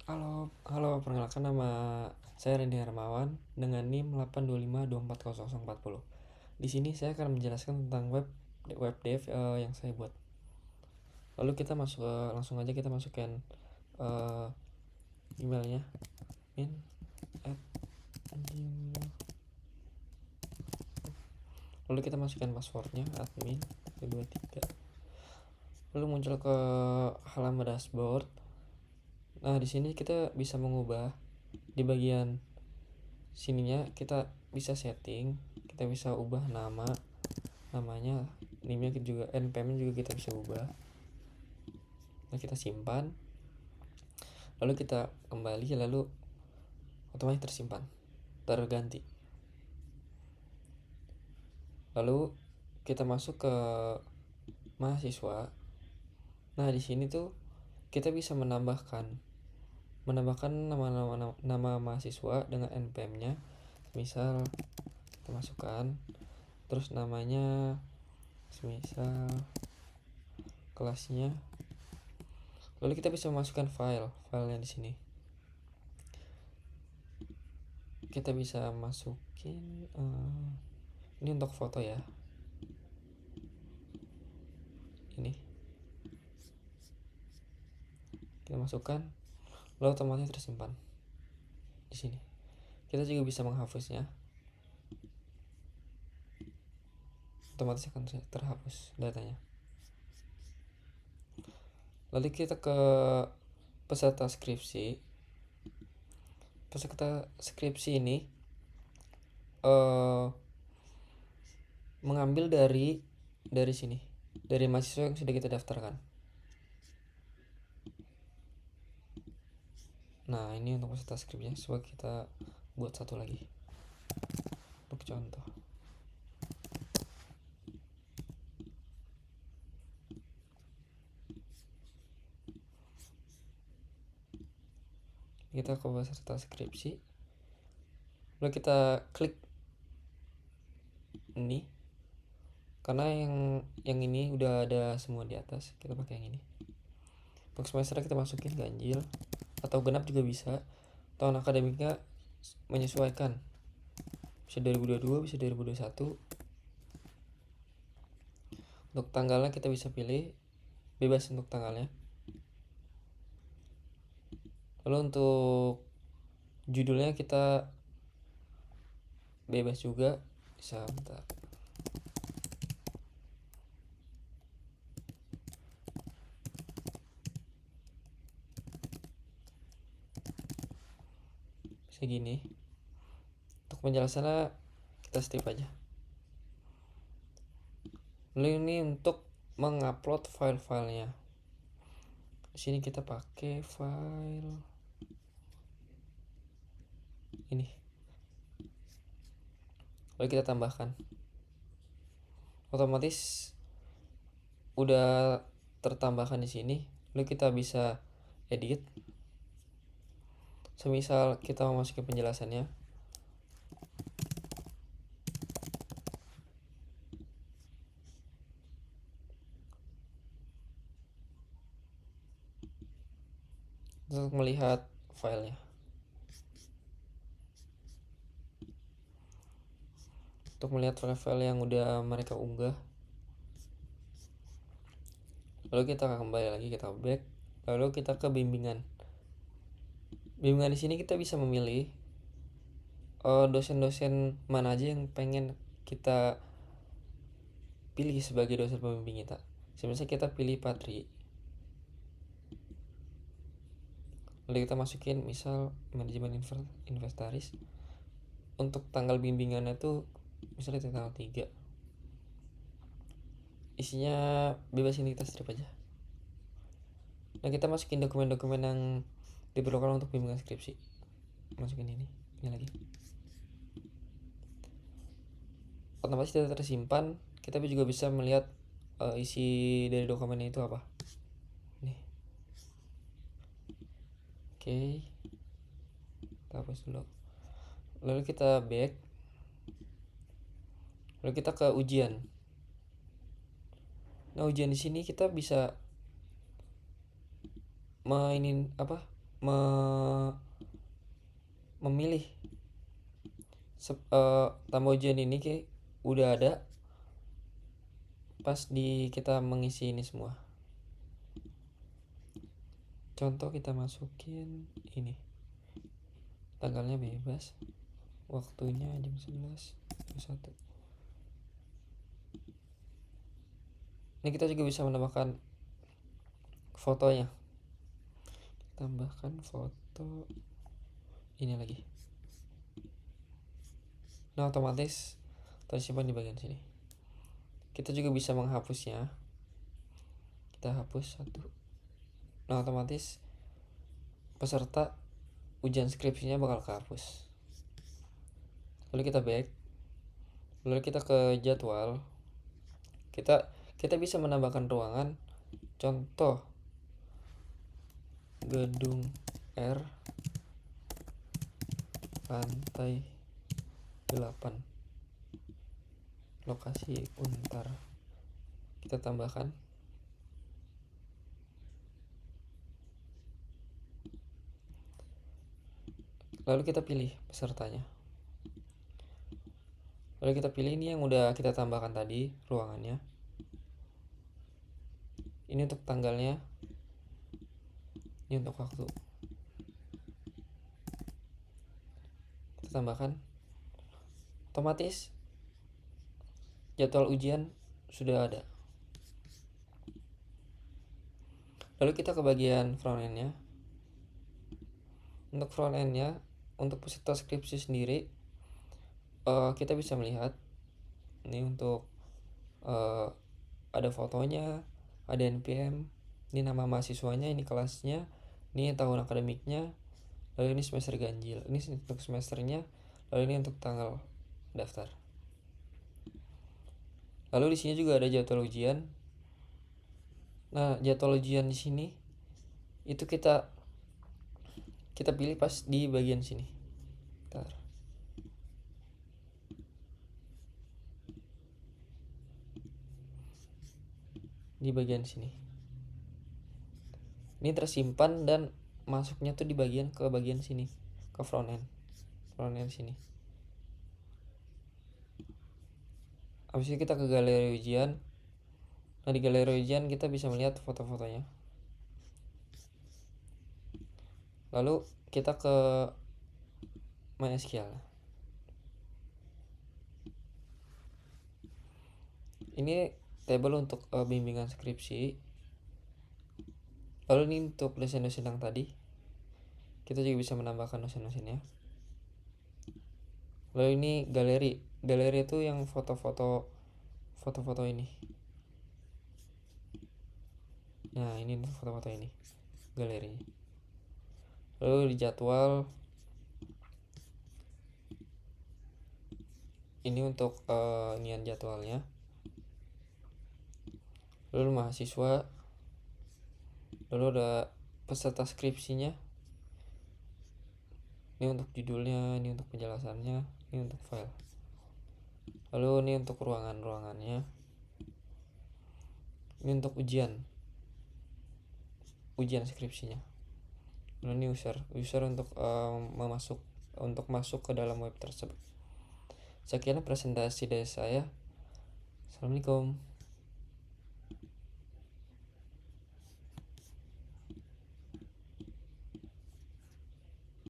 Halo, perkenalkan nama saya Randy Hermawan dengan NIM 825240040. Di sini saya akan menjelaskan tentang web dev yang saya buat. Lalu kita langsung aja kita masukkan uh, emailnya min at gmail. Lalu kita masukkan passwordnya admin 223. Lalu muncul ke halaman dashboard. Nah, di sini kita bisa mengubah di bagian sininya, kita bisa setting, kita bisa ubah namanya, NIM-nya juga, NPM-nya juga kita bisa ubah. Nah, kita simpan, lalu kita kembali, lalu otomatis tersimpan, terganti. Lalu kita masuk ke mahasiswa. Nah, di sini tuh kita bisa menambahkan nama mahasiswa dengan NPM-nya. Misal kita masukkan, terus namanya, misal kelasnya. Lalu kita bisa memasukkan filenya di sini. Kita bisa masukin ini untuk foto ya. Ini kita masukkan, lalu otomatis tersimpan di sini. Kita juga bisa menghapusnya, otomatis akan terhapus datanya. Lalu kita ke peserta skripsi. Peserta skripsi ini mengambil dari sini, dari mahasiswa yang sudah kita daftarkan. Nah, ini untuk peserta skripsinya. Coba kita buat satu lagi untuk contoh. Kita ke peserta skripsi, lalu kita klik ini, karena yang ini udah ada semua di atas, kita pakai yang ini. Untuk semester kita masukin ganjil atau genap juga bisa. Tahun akademiknya menyesuaikan, bisa 2022, bisa 2021. Untuk tanggalnya kita bisa pilih, bebas untuk tanggalnya. Lalu untuk judulnya kita bebas juga, bisa bentar. Bisa gini. Untuk penjelasannya kita skip aja. Lalu ini untuk mengupload file-filenya. Di sini kita pakai file ini. Lalu kita tambahkan. Otomatis udah tertambahkan di sini. Lalu kita bisa edit. Semisal kita mau masukin penjelasannya. Untuk melihat filenya. Untuk melihat file-file yang udah mereka unggah. Lalu kita kembali lagi, kita back. Lalu kita ke bimbingan. Bimbingan di sini kita bisa memilih dosen-dosen mana aja yang pengen kita pilih sebagai dosen pembimbing kita. Semisal kita pilih Patri, lalu kita masukin misal manajemen inventaris. Untuk tanggal bimbingannya tuh misalnya tanggal 3. Isinya bebas, ini kita strip aja. Nah, kita masukin dokumen-dokumen yang diperlukan untuk bimbingan skripsi. Masukin ini lagi. Otomatis tidak tersimpan. Kita juga bisa melihat isi dari dokumennya itu apa. Nih. Oke. Kita hapus dulu. Lalu kita back. Lalu kita ke ujian. Nah, ujian di sini kita bisa memilih tambah ujian ini udah ada pas di kita mengisi ini semua. Contoh kita masukin ini, tanggalnya bebas, waktunya jam 11.21. Ini kita juga bisa menambahkan fotonya, tambahkan foto ini lagi. Nah, otomatis tersimpan di bagian sini. Kita juga bisa menghapusnya. Kita hapus satu. Nah, otomatis peserta ujian skripsinya bakal kehapus. Lalu kita back. Lalu kita ke jadwal. Kita bisa menambahkan ruangan. Contoh gedung R lantai 8, lokasi Untar. Kita tambahkan. Lalu kita pilih pesertanya. Lalu kita pilih ini yang udah kita tambahkan tadi, ruangannya. Ini untuk tanggalnya. Ini untuk waktu. Kita tambahkan. Otomatis jadwal ujian sudah ada. Lalu kita ke bagian front end-nya. Untuk front end-nya, untuk peserta skripsi sendiri, kita bisa melihat ini untuk ada fotonya, ada NPM, ini nama mahasiswanya, ini kelasnya, ini tahun akademiknya, lalu ini semester ganjil, ini untuk semesternya, lalu ini untuk tanggal daftar. Lalu di sini juga ada jadwal ujian. Nah, jadwal ujian di sini itu kita pilih pas di bagian sini. Bentar. Di bagian sini. Ini tersimpan dan masuknya tuh di bagian sini, ke front end sini. Habis itu kita ke galeri ujian. Nah, di galeri ujian kita bisa melihat foto-fotonya. Lalu kita ke MySQL. Ini table untuk bimbingan skripsi. Lalu ini untuk dosen-dosen yang tadi. Kita juga bisa menambahkan dosen-dosennya. Lalu ini galeri. Galeri itu yang foto-foto ini. Nah, ini foto-foto ini, galeri. Lalu di jadwal ini untuk nian jadwalnya. Lalu mahasiswa. Lalu ada peserta skripsinya. Ini untuk judulnya, ini untuk penjelasannya, ini untuk file. Lalu ini untuk ruangannya. Ini untuk ujian skripsinya. Lalu ini user untuk masuk ke dalam web tersebut. Sekian presentasi dari saya. Assalamualaikum.